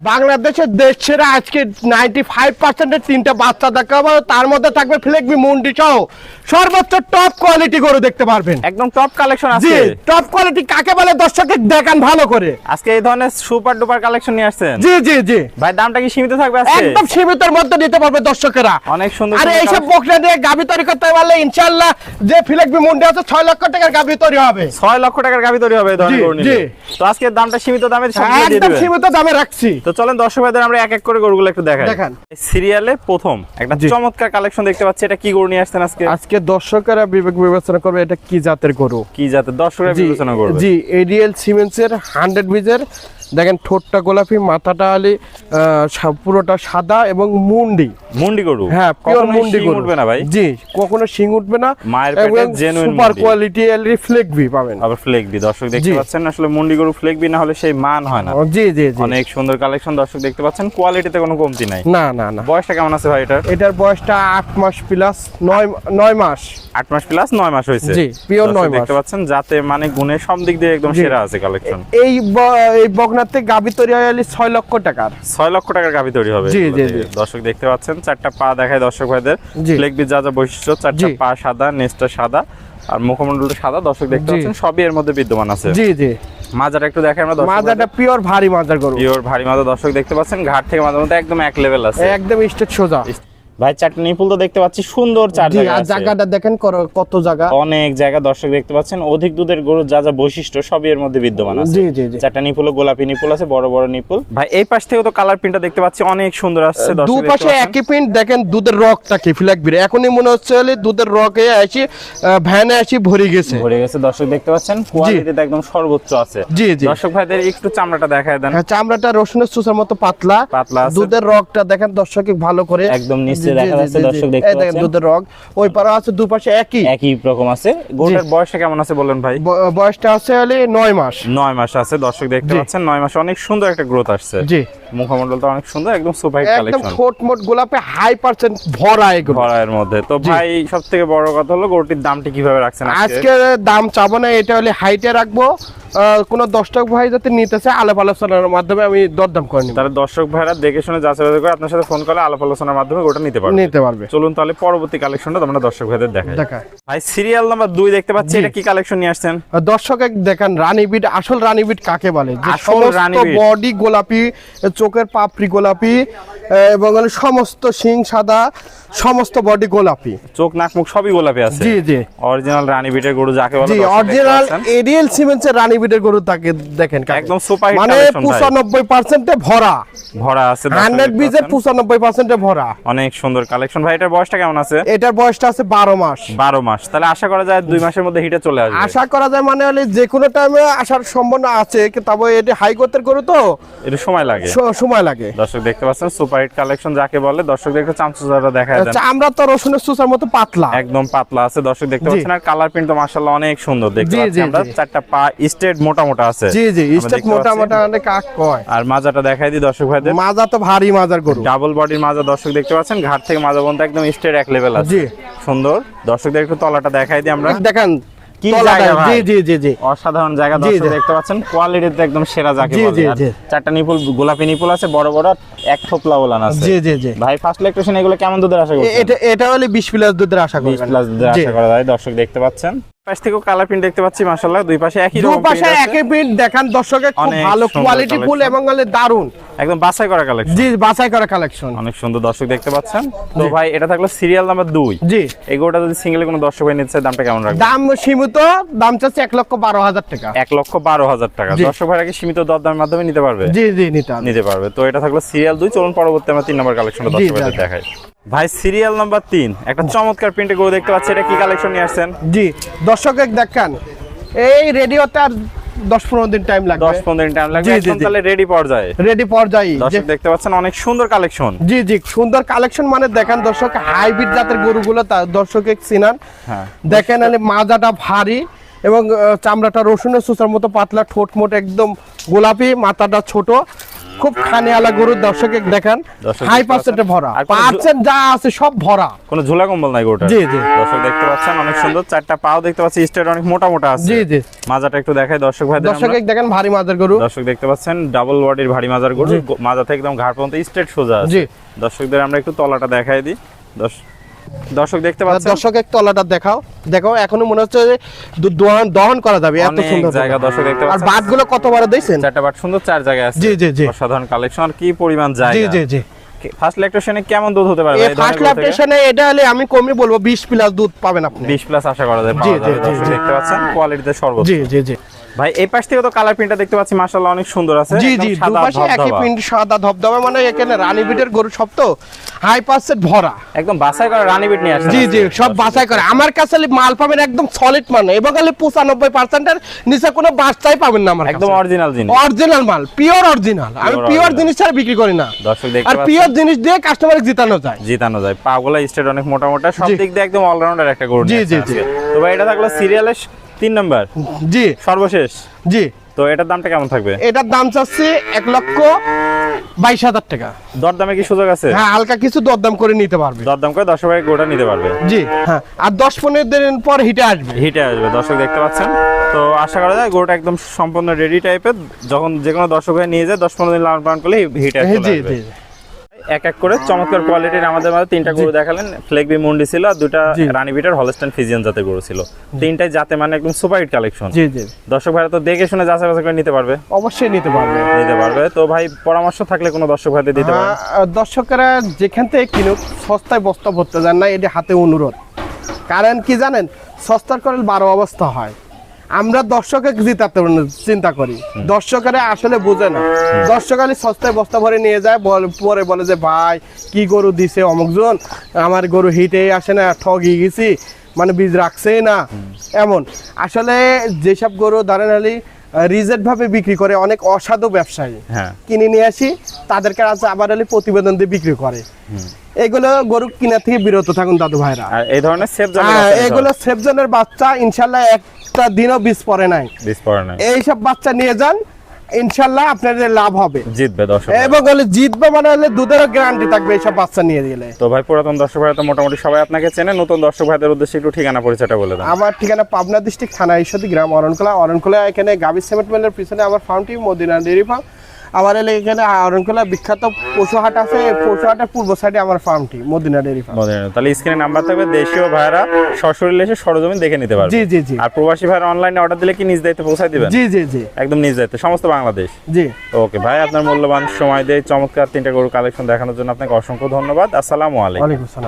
বাংলাদেশের দেশ ছেড়ে আজকে 95% তিনটা বাচ্চা দেখাবো, তার মধ্যে থাকবে ফ্লেগবি মুন্ডি সহ সর্বোচ্চ টপ কোয়ালিটি গরু দেখতে পারবেন। একদম টপ কালেকশন আছে। জি, টপ কোয়ালিটি কাকে বলে দর্শককে দেখান ভালো করে। আজকে এই ধরনের সুপার ডুপার কালেকশন নিয়ে আসছেন। জি জি জি ভাই, দামটা কি সীমিত থাকবে আজকে? একদম সীমিতের মধ্যে নিতে পারবে দর্শকেরা। অনেক সুন্দর। আরে এইসব বকনা দিয়ে গাবি তৈরি করতে পারলে ইনশাআল্লাহ যে ফ্লেগবি মুন্ডি আছে 6 লক্ষ টাকার গাবি তৈরি হবে। 6 লক্ষ টাকার গাবি তৈরি হবে এই ধরনের গরু নিলে। তো আজকে দামটা সীমিত দামে সব দিয়ে একদম দিবেন। সীমিত দামে রাখছি। তো চলেন দর্শক ভাইদের আমরা এক এক করে গরুগুলো একটু দেখাই। দেখান। সিরিয়ালে প্রথম একটা চমৎকার কালেকশন দেখতে পাচ্ছি। এটা কি গরু নিয়ে আসছেন আজকে? আজকে দর্শকেরা বিবেক বিবেচনা করবে এটা কি জাতের গরু। কি জাতের দর্শকরা বিবেচনা করবে? জি, এডিএল সিমেন্সের 100 বীজের। দেখেন ঠোঁটটা গোলাপি, মাথাটা আলি পুরোটা সাদা এবং মুন্ডি গরু। হ্যাঁ, পিওর মুন্ডি গরু। উঠবে না ভাই? জি, কখনো শিং উঠবে না। মায়ের পেটে জেনুইন সুপার কোয়ালিটি ফ্লেগবি পাবেন। আবার ফ্লেগবি দর্শক দেখতে পাচ্ছেন। আসলে মুন্ডি গরু ফ্লেগবি না হলে সেই মান হয় না। জি জি জি, অনেক সুন্দর কালেকশন দর্শক দেখতে পাচ্ছেন। কোয়ালিটিতে কোনো কমতি নাই। না না না। বয়সটা কেমন আছে ভাই এটার? এটার বয়সটা 8 মাস প্লাস 9 মাস। 8 মাস প্লাস 9 মাস হয়েছে। জি, পিওর 9 মাস দেখতে পাচ্ছেন। যাতে মানে গুণে সব দিক দিয়ে একদম সেরা আছে কালেকশন। এই বগনাতে গাবি তৈরি হয় 6 লক্ষ টাকার। 6 লক্ষ টাকার গাবি তৈরি হবে। জি জি জি, দর্শক দেখতে পাচ্ছেন। চারটা পা দেখায় দর্শক ভাইদের। জি। ফ্লেগবি যা যা বৈশিষ্ট্য, চারটা পা সাদা, নেজটা সাদা আর মুখমণ্ডলটা সাদা। দর্শক দেখতে পাচ্ছেন সবই এর মধ্যে বিদ্যমান আছে। জি জি। মাজাটা একটু দেখাই আমরা দর্শক। মাজাটা পিওর ভারী মাজার গরু। পিওর ভারী মাজা দর্শক দেখতে পাচ্ছেন। ঘাট থেকে মাজার মধ্যে একদম এক লেভেল আছে। একদম স্ট্রেট সোজা। ভাই চারটা নিপুল তো দেখতে পাচ্ছি সুন্দর চার জায়গা আছে। জায়গাটা দেখেন কত জায়গা। অনেক জায়গা দর্শক দেখতে পাচ্ছেন। অধিক দুধের গরু যা যা বৈশিষ্ট্য সবই এর মধ্যে বিদ্যমান আছে। জি জি জি। চারটা নিপুল গোলাপি নিপুল আছে, বড় বড় নিপুল। ভাই এই পাশ থেকে তো কালার প্রিন্টটা দেখতে পাচ্ছি অনেক সুন্দর আসছে দর্শক। দুই পাশে একই প্রিন্ট। দেখেন দুধের রকটা কি ফ্ল্যাগবির। এখনই মনে হচ্ছে দুধের রকে আসি ভ্যানে আসি ভরে গেছে দর্শক দেখতে পাচ্ছেন। কোয়ালিটিতে একদম সর্বোচ্চ আছে। জি জি। দর্শক ভাইদের একটু চামড়াটা দেখায় দেন। চামড়াটা রসুনের সুসার মতো পাতলা আছে। দুধের রকটা দেখেন দর্শক ভালো করে একদম নিচে দেখা যাচ্ছে দর্শক দেখতে পাচ্ছেন। দুধের রক ওই পারে আছে, দুই পাশে একই রকম আছে। গরুটার বয়সটা কেমন আছে বলেন ভাই? বয়সটা আছে 9 মাস। 9 মাস আছে দর্শক দেখতে পাচ্ছেন। 9 মাসে অনেক সুন্দর একটা গ্রোথ আসছে। জি। মুখমণ্ডলটা অনেক সুন্দর, একদম সুপার হিট কালেকশন। একদম ঠোঁট মোট গোলাপে হাই পার্সেন্ট ভরা এগুলো। ভরা এর মধ্যে। তো ভাই সবথেকে বড় কথা হলো গরুটির দামটি কিভাবে রাখছেন আজকে? দাম চাবো না, এটা হলে হাইটে রাখবো। কোন দর্শক ভাই যাতে নিতেছে আলাপ আলোচনার মাধ্যমে আমি দরদাম করে নিব। তাহলে দর্শক ভাইরা দেখে শুনে যাচাই বাছাই করে আপনার সাথে ফোন করে আলাপ আলোচনার মাধ্যমে ওটা নিতে পারবে। চলুন তাহলে পরবর্তী কালেকশনটা আমরা দর্শক ভাইদের দেখাই। ভাই সিরিয়াল নাম্বার 2 দেখতে পাচ্ছি। এটা কি কালেকশন নিয়ে আসছেন? দর্শক দেখেন রানীবিট। আসল রানীবিট কাকে বলে? যে আসল রানীবিট। বডি গোলাপি, চোখের পাপড়ি গোলাপি এবং সমস্ত শিং সাদা, সমস্ত বডি গোলাপি, চোখ নাক মুখ সবই গোলাপি আছে। জি জি। অরিজিনাল রানীবিটের গরু যাকে বলে। জি, অরিজিনাল এডিএল সিমেন্সের রানীবিটের গরু তাকে দেখেন একদম সুপার হিট মানে কালেকশন ভাই। 95% ভরা আছে। 100 বীজের 95% ভরা। অনেক সুন্দর কালেকশন ভাই। এটার বয়সটা কেমন আছে? এটার বয়সটা আছে 12 মাস। 12 মাস। তাহলে আশা করা যায় 2 মাসের মধ্যে হিটে চলে আসবে। আশা করা যায় মানে হলে যে কোনো টাইমে আসার সম্ভাবনা আছে, তবে এটা হাই গোত্রের গরু তো এটা সময় লাগে। দর্শক দেখতে পাচ্ছেন সুপার হিট কালেকশন যাকে বলে। দর্শক দেখতে চামচুজাটা দেখায় দেন। আমরা তো রসুনের সুসার মতো পাতলা, একদম পাতলা আছে দর্শক দেখতে পাচ্ছেন। আর কালার প্রিন্ট তো মাশাআল্লাহ অনেক সুন্দর দেখতে পাচ্ছেন আমরা। চারটা পা স্ট্রেট মোটা আছে। জি জি, স্টেপ মোটা মানে কাক কয়। আর মাজাটা দেখাই দিই দর্শক ভাইদের। মাজা তো ভারী মাজার গরু। ডাবল বডির মাজা দর্শক দেখতে পাচ্ছেন। ঘাট থেকে মাজা পর্যন্ত একদম স্ট্রেট এক লেভেল আছে। জি, সুন্দর। দর্শকদের একটু তলাটা দেখাই দিই আমরা। দেখেন কি জায়গা ভাই। জি জি জি জি, অসাধারণ জায়গা দর্শক দেখতে পাচ্ছেন। কোয়ালিটিতে একদম সেরা যাকে বলে। চারটা নিপুল গোলাপি নিপুল আছে, বড় বড় এক থোপলা ওলান আছে। জি জি জি। ভাই ফার্স্ট ইলেকট্রিশিয়ান এগুলো কেমন দুধের আশা করছেন? এটা হলে 20 প্লাস দুধের আশা করি। 20 প্লাস দুধের আশা করা যায় দর্শক দেখতে পাচ্ছেন। পাশ থেকেও কালার প্রিন্ট দেখতে পাচ্ছি মাশাআল্লাহ। দুই পাশে একই রকম প্রিন্ট আছে। একই প্রিন্ট দেখেন দর্শকের খুব ভালো কোয়ালিটি ফুল এবং দারুন একদম বাছাই করা কালেকশন। জি, বাছাই করা কালেকশন। অনেক সুন্দর দর্শক দেখতে পাচ্ছেন। তো ভাই এটা থাকলো সিরিয়াল নাম্বার 2। জি। এই গরুটা যদি সিঙ্গেলে কোনো দর্শক ভাই নিতে চায় দামটা কেমন রাখবেন? দাম সীমিত, দাম চাচ্ছে 1,12,000 টাকা। 1,12,000 টাকা। দর্শক ভাইরা কি সীমিত দরদামের মাধ্যমে নিতে পারবে? জি জি, নিতে পারবে। তো এটা থাকলো সিরিয়াল 2। চলুন পরবর্তী আমরা 3 নম্বর কালেকশনটা দর্শক ভাইদের দেখাই। ভাই সিরিয়াল নাম্বার 3 একটা চমৎকার প্রিন্টে গরু দেখতে পাচ্ছি। এটা কি কালেকশন নিয়ে আসছেন? জি, দর্শক দেখেন এই রেডিওতে আর 10-15 দিন টাইম লাগবে। 10-15 দিন টাইম লাগবে। একদম তাহলে রেডি পর্যায়ে দর্শক দেখতে পাচ্ছেন অনেক সুন্দর কালেকশন। জি জি, সুন্দর কালেকশন মানে দেখেন দর্শক হাইব্রিড জাতের গরুগুলো দর্শকে চিনান। হ্যাঁ, দেখেন মাজাটা ভারী এবং চামড়াটা রসুনের সুসার মতো পাতলা, ঠোঁট মোট একদম গোলাপি, মাথাটা ছোট খুব খানিয়ালা গরু দর্শকে দেখান, দর্শক হাই দেখতে পার্সেন্টে পাচ্ছেন। ভরা, আর কোনো পার্সেন্ট যা আছে সব ভরা। কোনো ঝোলা কম্বল নাই গরুটা। জি জি দর্শক দেখতে পাচ্ছেন অনেক সুন্দর, চারটা পাও দেখতে পাচ্ছি স্টেট অনেক মোটা মোটা আছে। জি জি মাজাটা একটু দেখাই দর্শক ভাইদের। দর্শকে দেখেন ভারী মাজার গরু। দর্শক দেখতে পাচ্ছেন ডাবল বডির ভারী মাজার গরু, মাজা থেকে একদম ঘাড় পর্যন্ত স্ট্রেট সোজা আছে। জি দর্শকদের আমরা একটু তলাটা দেখাই দিই। দর্শক দেখতে পাচ্ছেন, দর্শকের তলাটা দেখাও, দেখো এখনো মনে হচ্ছে যে দহন করা যাবে, এত অনেক সুন্দর জায়গা দর্শক দেখতে আর পাচ্ছেন। বাটগুলো কত বড় দিয়েছেন, চারটা বাট সুন্দর, চার জায়গায় আছে। জি জি জি অসাধারণ কালেকশন, আর কি পরিমাণ জায়গা। জি জি জি ফার্স্ট ল্যাকটেশনে কেমন দুধ হতে পারে এই ভাই? ফার্স্ট ল্যাকটেশনে এটা হলে আমি কমই বলবো 20 প্লাস দুধ পাবেন আপনি। 20 প্লাস আশা করা যায়, জি, পাওয়া জি, যাবে। জি, দর্শক জি। দেখতে পাচ্ছেন কোয়ালিটিতে সর্বোচ্চ। জি জি জি ভাই এই পাশ থেকে তো কালার প্রিন্টটা দেখতে পাচ্ছি মাশাআল্লাহ অনেক সুন্দর আছে। জি একদম জি সাদা দুপাশে একই ধবধবা। প্রিন্ট, সাদা ধবধবা, মানে এখানে রানী বিটের গরু সব তো হাই পার্সেন্ট ভরা। একদম বাছাই করা রানী বিট নিয়ে আসছে। জি জি সব বাছাই করে আমার কাছে মাল পাবেন একদম সলিড মানে, এবং খালি 95% এর নিচে কোনো বাচ্চাই পাবেন না আমার কাছে। একদম অরিজিনাল জিনিস, অরিজিনাল মাল, পিওর অরিজিনাল। আমি Pure পিওর original। জিনিস ছাড়া বিক্রি করি না। দর্শক দেখতে আর পাচ্ছেন পিওর জিনিস দিয়ে কাস্টমারকে জিতানো যায়। জিতানো যায়। পাগুলা স্টেট অনেক মোটা মোটা, সব জি। দিক দিয়ে একদম অলরাউন্ডার একটা গরু জি, নিয়ে জি, আসছে জি। আজকে। তো ভাই এটা থাকলো সিরিয়ালের 3 নাম্বার জি সর্বশেষ। জি তো এটার দামটা কেমন থাকবে? এটার দাম চাচ্ছি 1,22,000 টাকা। দরদামে কি সুযোগ আছে? হ্যাঁ হালকা কিছু দরদাম করে নিতে পারবে। দরদাম করে 10 টাকা গোটা নিতে পারবে। জি হ্যাঁ, আর 10-15 দিন পর হিটে আসবে। হিটে আসবে দর্শক দেখতে পাচ্ছেন। তো আশা করা যায় গরুটা একদম সম্পূর্ণ রেডি টাইপের, যখন যে কোনো দর্শক হয়ে নিয়ে যায় 10-15 দিন লালন পালন করলে হিটে জি আসবে। জি এক এক করে চমৎকার কোয়ালিটির আমাদের মাঝে 3টা গরু দেখালেন। ফ্লেগবি মুন্ডি ছিল, আর 2টা জি। রানী বিটার হলস্টাইন ফিজিয়ান জাতের গরু ছিল। 3টাই জাতে মানে একদম সুপার হিট কালেকশন। জি জি দর্শক ভাইরা তো দেখে শুনে যাচাই বাছাই করে নিতে পারবে। অবশ্যই নিতে পারবে। নিতে পারবে। তো ভাই পরামর্শ থাকলে কোনো দর্শক ভাইদের দিতে পারেন। দর্শকেরা যেখান থেকে কিনুক সস্তায় বস্তা ভরতে যান না, এটি হাতে অনুরোধ। কারণ কি জানেন, সস্তার করে 12 অবস্থা হয়। আমরা দর্শকে জিতাতে চিন্তা করি, দর্শকেরা আসলে বোঝে না। দর্শক খালি সস্তায় বস্তা ভরে নিয়ে যায়, পরে বলে যে ভাই কি গরু দিছে অমুকজন, আমার গরু হিটে আসে না, ঠগি গেছি, মানে বীজ রাখছেই না। এমন আসলে যেসব গরু ধরেন আলি রিজেক্ট ভাবে বিক্রি করে অনেক অসাধু ব্যবসায়ী, হ্যাঁ কিনে নিয়ে আসি তাদের কাছে আবার আলি প্রতিবেদন দিয়ে বিক্রি করে। এগুলো গরু কিনা থেকে বিরত থাকুন দাদু ভাইরা। আর এই ধরনের সেফ এগুলো সেফজনের বাচ্চা ইনশাল্লাহ একটা দিনও বীজ পড়ে নাই, বীজ পড়ে নাই। এইসব বাচ্চা নিয়ে যান, ইনশাল্লাহ আপনাদের লাভ হবে, জিতবে দর্শক। এবং হলে জিতবে মানে হলে দুধেরও গ্যারান্টি থাকবে এইসব বাচ্চা নিয়ে গেলে। তো ভাই পুরাতন দর্শক ভাইরা তো মোটামুটি সবাই আপনাকে চেনে, নতুন দর্শক ভাইদের উদ্দেশ্যে একটু ঠিকানা পরিচয়টা বলে দেন। আমার ঠিকানা পাবনা ডিস্ট্রিক্ট থানা ঈশ্বরদী গ্রাম অরণখোলা। এখানে গাবি সিমেন্ট মিলের পিছনে আমার ফার্মটি মদিনা ডেয়ারি ফার্ম। আমার এখানে অরণখোলা বিখ্যাত পশু হাট আছে, পশু হাটের পূর্ব সাইডে আমার ফার্মটি মদিনা ডেয়ারি ফার্ম। তাহলে স্ক্রিনে নাম্বার থাকবে, দেশীয় ভাইরা সশরীরে এসে সরজমিন দেখে নিতে পারবে। জি জি জি আর প্রবাসী ভাইরা অনলাইনে অর্ডার দিলে কি নিজ দায়িত্বে পৌঁছায় দিবেন? জি জি জি একদম নিজ দায়িত্বে সমস্ত বাংলাদেশ। জি ওকে ভাই, আপনার মূল্যবান সময় দিয়ে চমৎকার 3টা গরু কালেকশন দেখানোর জন্য আপনাকে অসংখ্য ধন্যবাদ। আসসালামু আলাইকুম। ওয়ালাইকুম আসসালাম।